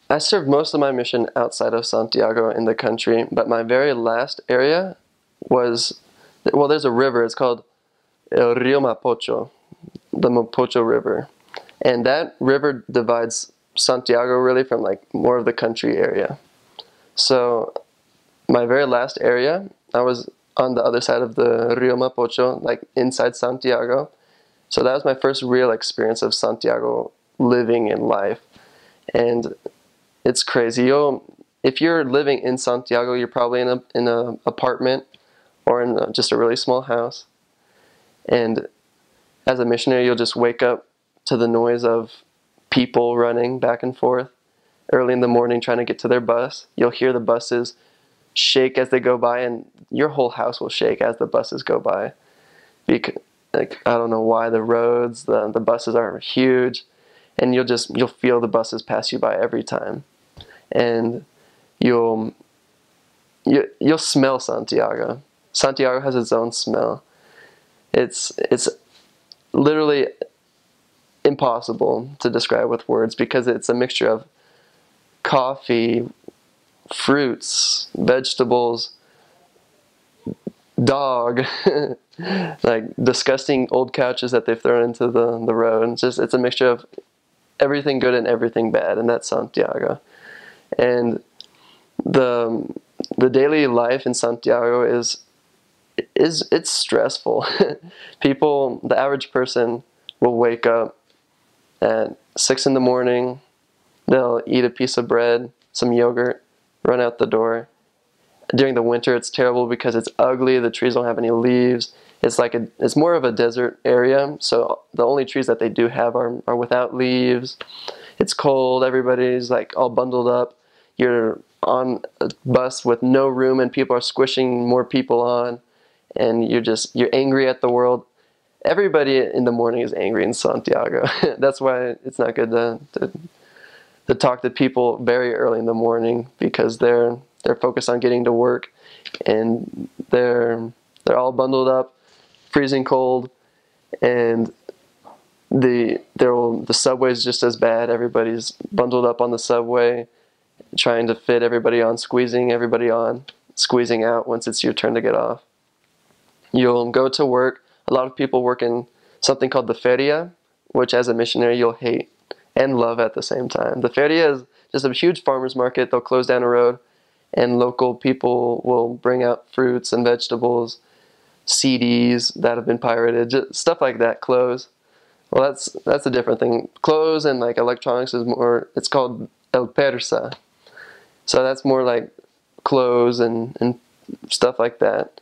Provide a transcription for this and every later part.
I served most of my mission outside of Santiago in the country, but my very last area was, well, there's a river. It's called El Rio Mapocho, the Mapocho River. And that river divides Santiago really from like more of the country area. So my very last area, I was on the other side of the Rio Mapocho, like inside Santiago. So that was my first real experience of Santiago living in life. And it's crazy. If you're living in Santiago, you're probably in a apartment or in just a really small house. And as a missionary, you'll just wake up to the noise of people running back and forth early in the morning trying to get to their bus. You'll hear the buses shake as they go by, and your whole house will shake as the buses go by. Because, like, I don't know why the roads, the buses are huge, and you'll feel the buses pass you by every time, and you'll smell Santiago. Santiago has its own smell. It's literally impossible to describe with words because it's a mixture of coffee, fruits, vegetables, dog, like disgusting old couches that they've thrown into the road. It's a mixture of everything good and everything bad, and that's Santiago. And the daily life in Santiago is it's stressful. People, the average person will wake up at 6 in the morning. They'll eat a piece of bread, some yogurt, run out the door. During the winter, it's terrible because it's ugly. The trees don't have any leaves. It's more of a desert area, so the only trees that they do have are without leaves. It's cold. Everybody's like all bundled up. You're on a bus with no room, and people are squishing more people on, and you're angry at the world. Everybody in the morning is angry in Santiago. That's why it's not good to talk to people very early in the morning, because they're focused on getting to work, and they're all bundled up, freezing cold, and the subway's just as bad. Everybody's bundled up on the subway, trying to fit everybody on, squeezing everybody on, squeezing out once it's your turn to get off. You'll go to work. A lot of people work in something called the feria, which as a missionary you'll hate and love at the same time. The feria is just a huge farmer's market. They'll close down a road, and local people will bring out fruits and vegetables, CDs that have been pirated, just stuff like that, clothes. Well, that's a different thing. Clothes and like electronics is more, it's called el persa. So that's more like clothes and stuff like that,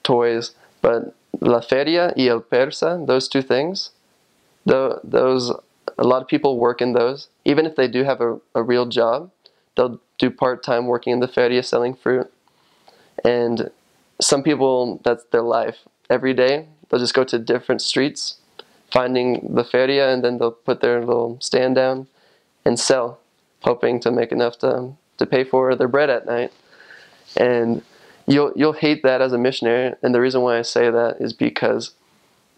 toys. But la feria y el persa, those two things, those, a lot of people work in those. Even if they do have a real job, they'll do part-time working in the feria selling fruit. And some people, that's their life. Every day, they'll just go to different streets, finding the feria, and then they'll put their little stand down and sell, hoping to make enough to pay for their bread at night. And you'll hate that as a missionary, and the reason why I say that is because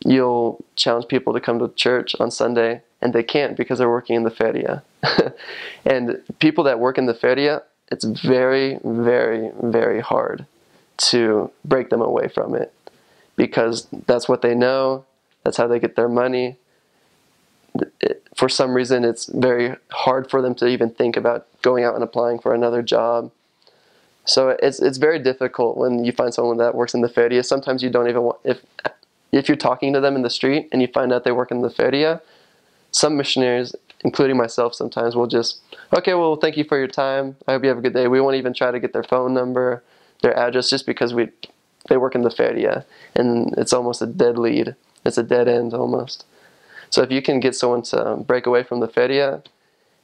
you'll challenge people to come to church on Sunday, and they can't because they're working in the feria. And people that work in the feria, it's very, very, very hard to break them away from it, because that's what they know, that's how they get their money. For some reason, it's very hard for them to even think about going out and applying for another job. So it's very difficult when you find someone that works in the feria. Sometimes you don't even want, if you're talking to them in the street and you find out they work in the feria, some missionaries, including myself sometimes, will just, okay, well, thank you for your time. I hope you have a good day. We won't even try to get their phone number, their address, just because they work in the feria, and it's almost a dead lead. It's a dead end almost. So if you can get someone to break away from the feria,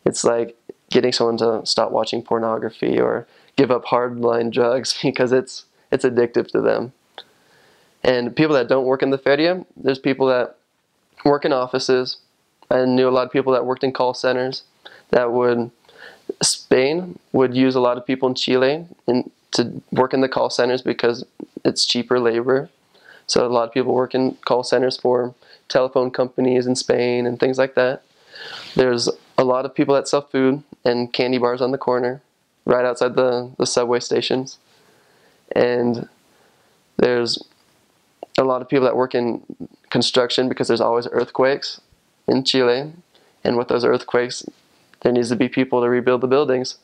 it's like getting someone to stop watching pornography or give up hardline drugs, because it's addictive to them. And people that don't work in the feria, there's people that work in offices. I knew a lot of people that worked in call centers Spain would use a lot of people in Chile to work in the call centers because it's cheaper labor. So a lot of people work in call centers for telephone companies in Spain and things like that. There's a lot of people that sell food and candy bars on the corner, right outside the subway stations. And there's a lot of people that work in construction because there's always earthquakes in Chile. And with those earthquakes, there needs to be people to rebuild the buildings.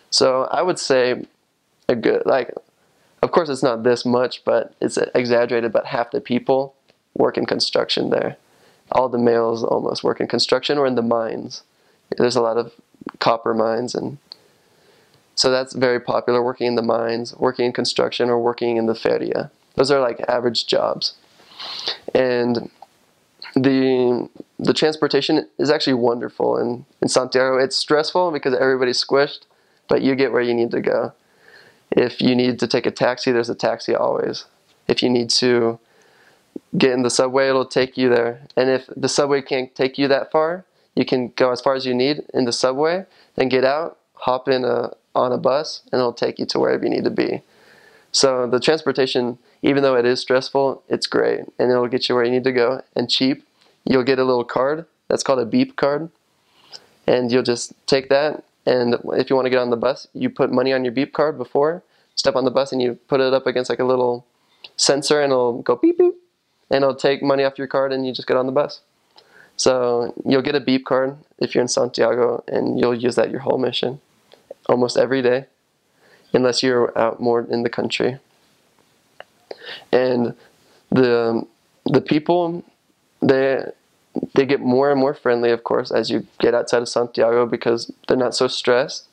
So I would say a good, like, of course it's not this much, but it's exaggerated, but half the people work in construction there. All the males almost work in construction or in the mines. There's a lot of copper mines, and so that's very popular, working in the mines, working in construction, or working in the feria. Those are like average jobs. And the transportation is actually wonderful. And in Santiago, it's stressful because everybody's squished, but you get where you need to go. If you need to take a taxi, there's a taxi always. If you need to get in the subway, it'll take you there. And if the subway can't take you that far, you can go as far as you need in the subway, then get out, hop in on a bus, and it'll take you to wherever you need to be. So the transportation, even though it is stressful, it's great, and it'll get you where you need to go, and cheap. You'll get a little card that's called a beep card, and you'll just take that, and if you want to get on the bus, you put money on your beep card before, step on the bus, and you put it up against like a little sensor, and it'll go beep beep, and it'll take money off your card, and you just get on the bus. So you'll get a beep card if you're in Santiago, and you'll use that your whole mission, almost every day, unless you're out more in the country. And the people, they get more and more friendly, of course, as you get outside of Santiago, because they're not so stressed.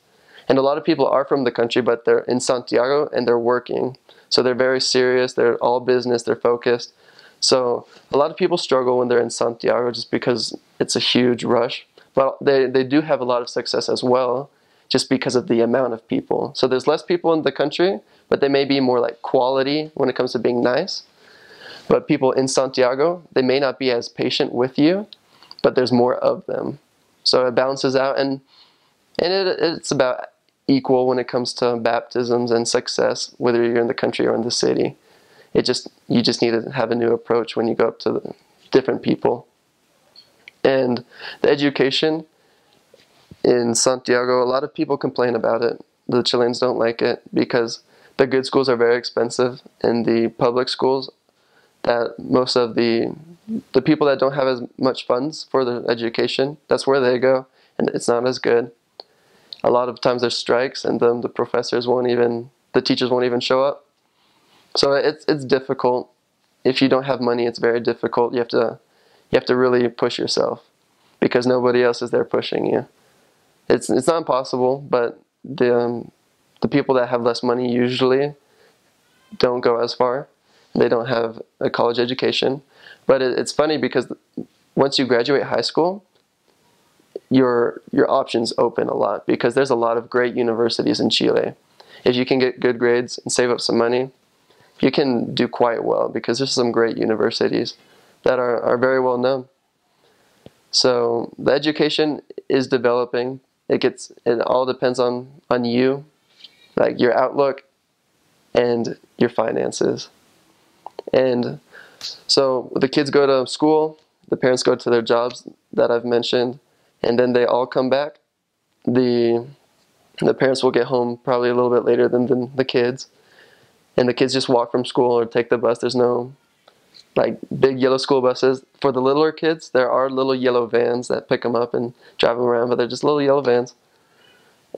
And a lot of people are from the country, but they're in Santiago and they're working. So they're very serious, they're all business, they're focused. So a lot of people struggle when they're in Santiago just because it's a huge rush. But they do have a lot of success as well, just because of the amount of people. So there's less people in the country, but they may be more like quality when it comes to being nice. But people in Santiago, they may not be as patient with you, but there's more of them. So it balances out, and it's about equal when it comes to baptisms and success, whether you're in the country or in the city. You just need to have a new approach when you go up to the different people. And the education in Santiago, a lot of people complain about it. The Chileans don't like it because the good schools are very expensive, and the public schools, that most of the people that don't have as much funds for their education, that's where they go, and it's not as good. A lot of times there's strikes, and the professors won't even, the teachers won't even show up. So it's difficult. If you don't have money, it's very difficult. You have to really push yourself because nobody else is there pushing you. It's not impossible, but the people that have less money usually don't go as far. They don't have a college education. But it's funny because once you graduate high school, your options open a lot because there's a lot of great universities in Chile. If you can get good grades and save up some money, you can do quite well because there's some great universities that are very well known. So the education is developing. It all depends on you, like your outlook and your finances. And so the kids go to school, the parents go to their jobs that I've mentioned, and then they all come back. The parents will get home probably a little bit later than the kids. And the kids just walk from school or take the bus. There's no like big yellow school buses. For the littler kids, there are little yellow vans that pick them up and drive them around, but they're just little yellow vans.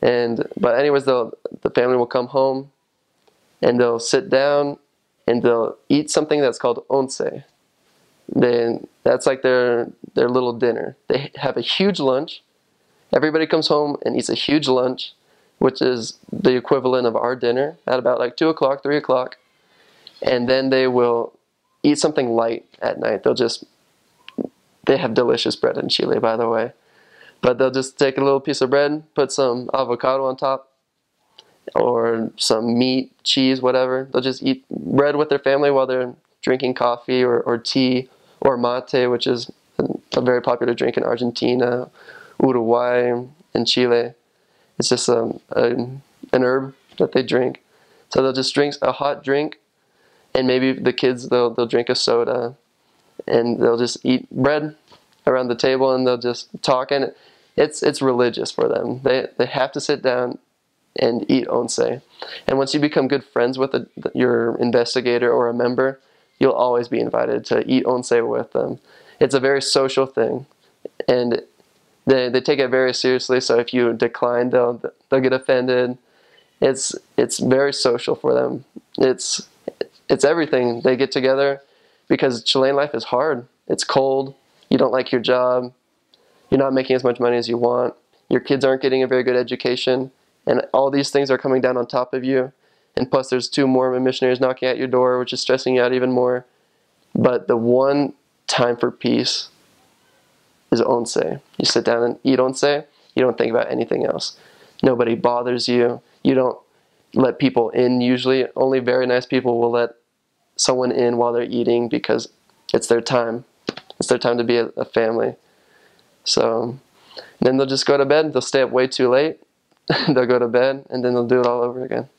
But anyways, the family will come home and they'll sit down and they'll eat something that's called once. Then that's like their little dinner. They have a huge lunch. Everybody comes home and eats a huge lunch, which is the equivalent of our dinner at about like 2 o'clock, 3 o'clock. And then they will eat something light at night. They have delicious bread in Chile, by the way. But they'll just take a little piece of bread, put some avocado on top, or some meat, cheese, whatever. They'll just eat bread with their family while they're drinking coffee or tea or mate, which is a very popular drink in Argentina, Uruguay, and Chile. It's just an herb that they drink. So they'll just drink a hot drink, and maybe the kids, they'll drink a soda, and they'll just eat bread around the table, and they'll just talk. And it's religious for them. They have to sit down and eat once. And once you become good friends with your investigator or a member, you'll always be invited to eat once with them. It's a very social thing, and they take it very seriously. So if you decline, they'll get offended. It's very social for them. It's everything. They get together because Chilean life is hard. It's cold. You don't like your job. You're not making as much money as you want. Your kids aren't getting a very good education. And all these things are coming down on top of you. And plus there's 2 more missionaries knocking at your door, which is stressing you out even more. But the one time for peace is once. You sit down and eat once. You don't think about anything else. Nobody bothers you. You don't let people in usually. Only very nice people will let someone in while they're eating because it's their time. It's their time to be a family. So then they'll just go to bed. They'll stay up way too late. They'll go to bed, and then they'll do it all over again.